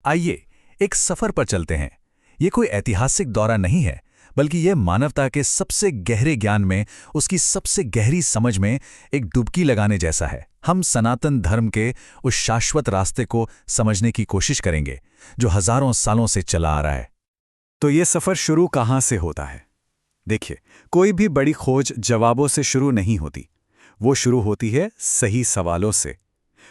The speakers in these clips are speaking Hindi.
आइए एक सफर पर चलते हैं। ये कोई ऐतिहासिक दौरा नहीं है, बल्कि ये मानवता के सबसे गहरे ज्ञान में, उसकी सबसे गहरी समझ में एक डुबकी लगाने जैसा है। हम सनातन धर्म के उस शाश्वत रास्ते को समझने की कोशिश करेंगे जो हजारों सालों से चला आ रहा है। तो ये सफ़र शुरू कहाँ से होता है? देखिए, कोई भी बड़ी खोज जवाबों से शुरू नहीं होती। वो शुरू होती है सही सवालों से।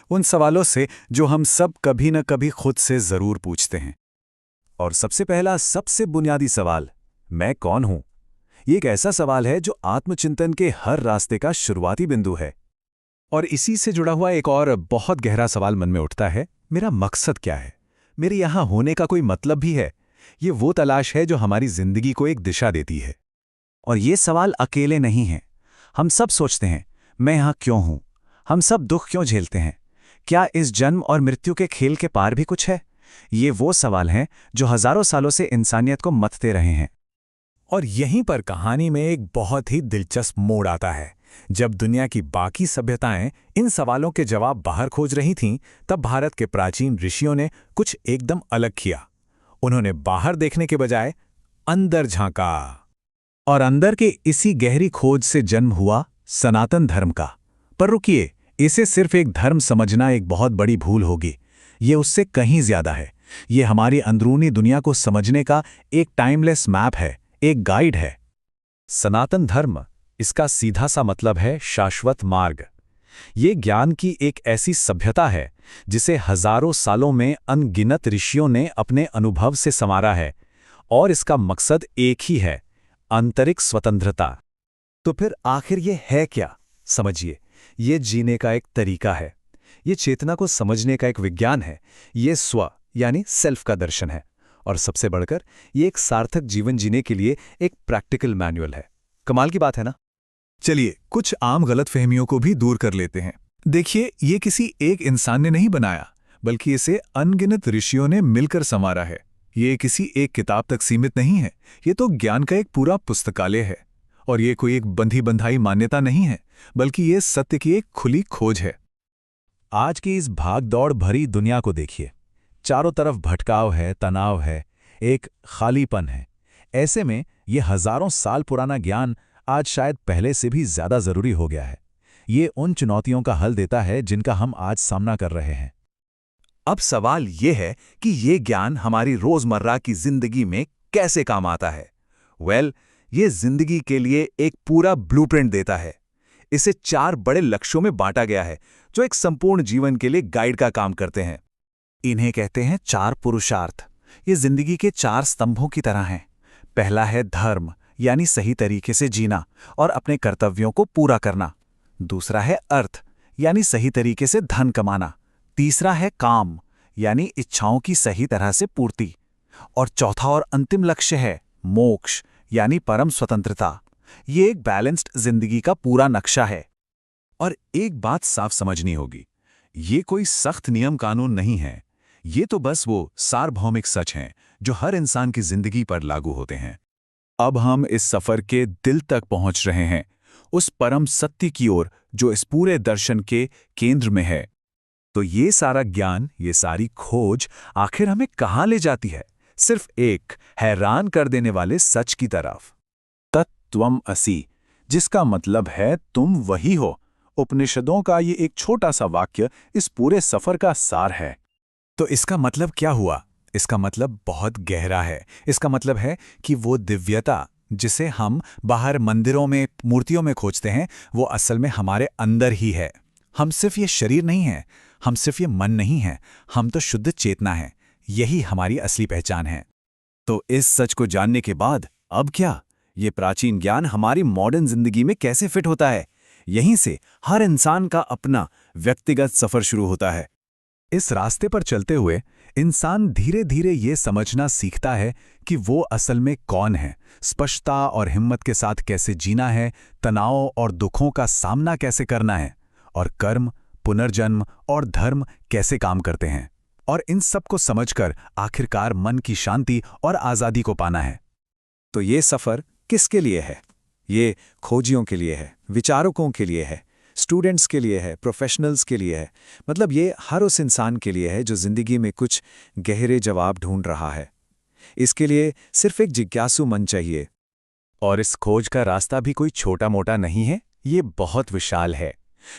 उन सवालों से जो हम सब कभी न कभी खुद से ज़रूर पूछते हैं। और सबसे पहला, सबसे बुनियादी सवाल, मैं कौन हूं? ये एक ऐसा सवाल है जो आत्मचिंतन के हर रास्ते का शुरुआती बिंदु है। और इसी से जुड़ा हुआ एक और बहुत गहरा सवाल मन में उठता है, मेरा मकसद क्या है? मेरे यहाँ होने का कोई मतलब भी है? ये वो तलाश है जो हमारी जिंदगी को एक दिशा देती है। और ये सवाल अकेले नहीं हैं। हम सब सोचते हैं, मैं यहाँ क्यों हूँ? हम सब दुख क्यों झेलते हैं? क्या इस जन्म और मृत्यु के खेल के पार भी कुछ है? ये वो सवाल हैं जो हजारों सालों से इंसानियत को मथते रहे हैं। और यहीं पर कहानी में एक बहुत ही दिलचस्प मोड़ आता है। जब दुनिया की बाकी सभ्यताएं इन सवालों के जवाब बाहर खोज रही थीं, तब भारत के प्राचीन ऋषियों ने कुछ एकदम अलग किया। उन्होंने बाहर देखने के बजाय अंदर झांका। और अंदर के इसी गहरी खोज से जन्म हुआ सनातन धर्म का। पर रुकिए, इसे सिर्फ एक धर्म समझना एक बहुत बड़ी भूल होगी। ये उससे कहीं ज्यादा है। ये हमारी अंदरूनी दुनिया को समझने का एक टाइमलेस मैप है, एक गाइड है। सनातन धर्म, इसका सीधा सा मतलब है शाश्वत मार्ग। ये ज्ञान की एक ऐसी सभ्यता है जिसे हजारों सालों में अनगिनत ऋषियों ने अपने अनुभव से संवारा है, और इसका मकसद एक ही है, आंतरिक स्वतंत्रता। तो फिर आखिर ये है क्या? समझिए, ये जीने का एक तरीका है। ये चेतना को समझने का एक विज्ञान है। ये स्व यानी सेल्फ का दर्शन है। और सबसे बढ़कर ये एक सार्थक जीवन जीने के लिए एक प्रैक्टिकल मैनुअल है। कमाल की बात है ना? चलिए, कुछ आम गलतफहमियों को भी दूर कर लेते हैं। देखिए, ये किसी एक इंसान ने नहीं बनाया, बल्कि इसे अनगिनत ऋषियों ने मिलकर संवारा है। ये किसी एक किताब तक सीमित नहीं है। ये तो ज्ञान का एक पूरा पुस्तकालय है। और ये कोई एक बंधी बंधाई मान्यता नहीं है, बल्कि ये सत्य की एक खुली खोज है। आज की इस भाग-दौड़ भरी दुनिया को देखिए। चारों तरफ भटकाव है, तनाव है, एक खालीपन है। ऐसे में ये हजारों साल पुराना ज्ञान आज शायद पहले से भी ज्यादा जरूरी हो गया है। ये उन चुनौतियों का हल देता है जिनका हम आज सामना कर रहे हैं। अब सवाल ये है कि ये ज्ञान हमारी रोजमर्रा की जिंदगी में कैसे काम आता है? ये जिंदगी के लिए एक पूरा ब्लूप्रिंट देता है। इसे 4 बड़े लक्ष्यों में बांटा गया है, जो एक संपूर्ण जीवन के लिए गाइड का काम करते हैं। इन्हें कहते हैं 4 पुरुषार्थ। ये जिंदगी के 4 स्तंभों की तरह हैं। पहला है धर्म, यानी सही तरीके से जीना और अपने कर्तव्यों को पूरा करना। दूसरा है अर्थ, यानी सही तरीके से धन कमाना। तीसरा है काम, यानी इच्छाओं की सही तरह से पूर्ति। और चौथा और अंतिम लक्ष्य है मोक्ष, यानी परम स्वतंत्रता। ये एक बैलेंस्ड जिंदगी का पूरा नक्शा है। और एक बात साफ समझनी होगी, ये कोई सख्त नियम कानून नहीं है। ये तो बस वो सार्वभौमिक सच हैं जो हर इंसान की जिंदगी पर लागू होते हैं। अब हम इस सफर के दिल तक पहुंच रहे हैं, उस परम सत्य की ओर जो इस पूरे दर्शन के केंद्र में है। तो ये सारा ज्ञान, ये सारी खोज आखिर हमें कहाँ ले जाती है? सिर्फ एक हैरान कर देने वाले सच की तरफ, तत्त्वम् असि, जिसका मतलब है तुम वही हो। उपनिषदों का ये एक छोटा सा वाक्य इस पूरे सफर का सार है। तो इसका मतलब क्या हुआ? इसका मतलब बहुत गहरा है। इसका मतलब है कि वो दिव्यता जिसे हम बाहर मंदिरों में, मूर्तियों में खोजते हैं, वो असल में हमारे अंदर ही है। हम सिर्फ ये शरीर नहीं हैं, हम सिर्फ ये मन नहीं हैं, हम तो शुद्ध चेतना हैं। यही हमारी असली पहचान है। तो इस सच को जानने के बाद अब क्या? ये प्राचीन ज्ञान हमारी मॉडर्न जिंदगी में कैसे फिट होता है? यहीं से हर इंसान का अपना व्यक्तिगत सफर शुरू होता है। इस रास्ते पर चलते हुए इंसान धीरे धीरे ये समझना सीखता है कि वो असल में कौन है, स्पष्टता और हिम्मत के साथ कैसे जीना है, तनाव और दुखों का सामना कैसे करना है, और कर्म, पुनर्जन्म और धर्म कैसे काम करते हैं। और इन सब को समझकर आखिरकार मन की शांति और आज़ादी को पाना है। तो ये सफ़र किसके लिए है? ये खोजियों के लिए है, विचारकों के लिए है, स्टूडेंट्स के लिए है, प्रोफेशनल्स के लिए है, मतलब ये हर उस इंसान के लिए है जो जिंदगी में कुछ गहरे जवाब ढूंढ रहा है। इसके लिए सिर्फ एक जिज्ञासु मन चाहिए। और इस खोज का रास्ता भी कोई छोटा मोटा नहीं है, ये बहुत विशाल है।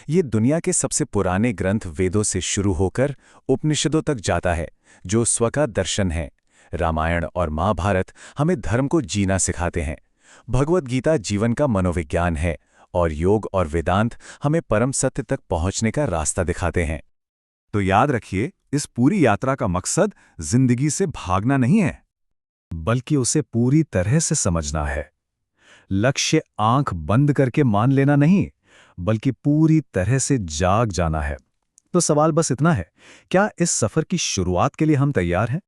ये दुनिया के सबसे पुराने ग्रंथ वेदों से शुरू होकर उपनिषदों तक जाता है, जो स्व का दर्शन है। रामायण और महाभारत हमें धर्म को जीना सिखाते हैं। भगवद गीता जीवन का मनोविज्ञान है, और योग और वेदांत हमें परम सत्य तक पहुंचने का रास्ता दिखाते हैं। तो याद रखिए, इस पूरी यात्रा का मकसद जिंदगी से भागना नहीं है, बल्कि उसे पूरी तरह से समझना है। लक्ष्य आंख बंद करके मान लेना नहीं, बल्कि पूरी तरह से जाग जाना है। तो सवाल बस इतना है, क्या इस सफर की शुरुआत के लिए हम तैयार हैं?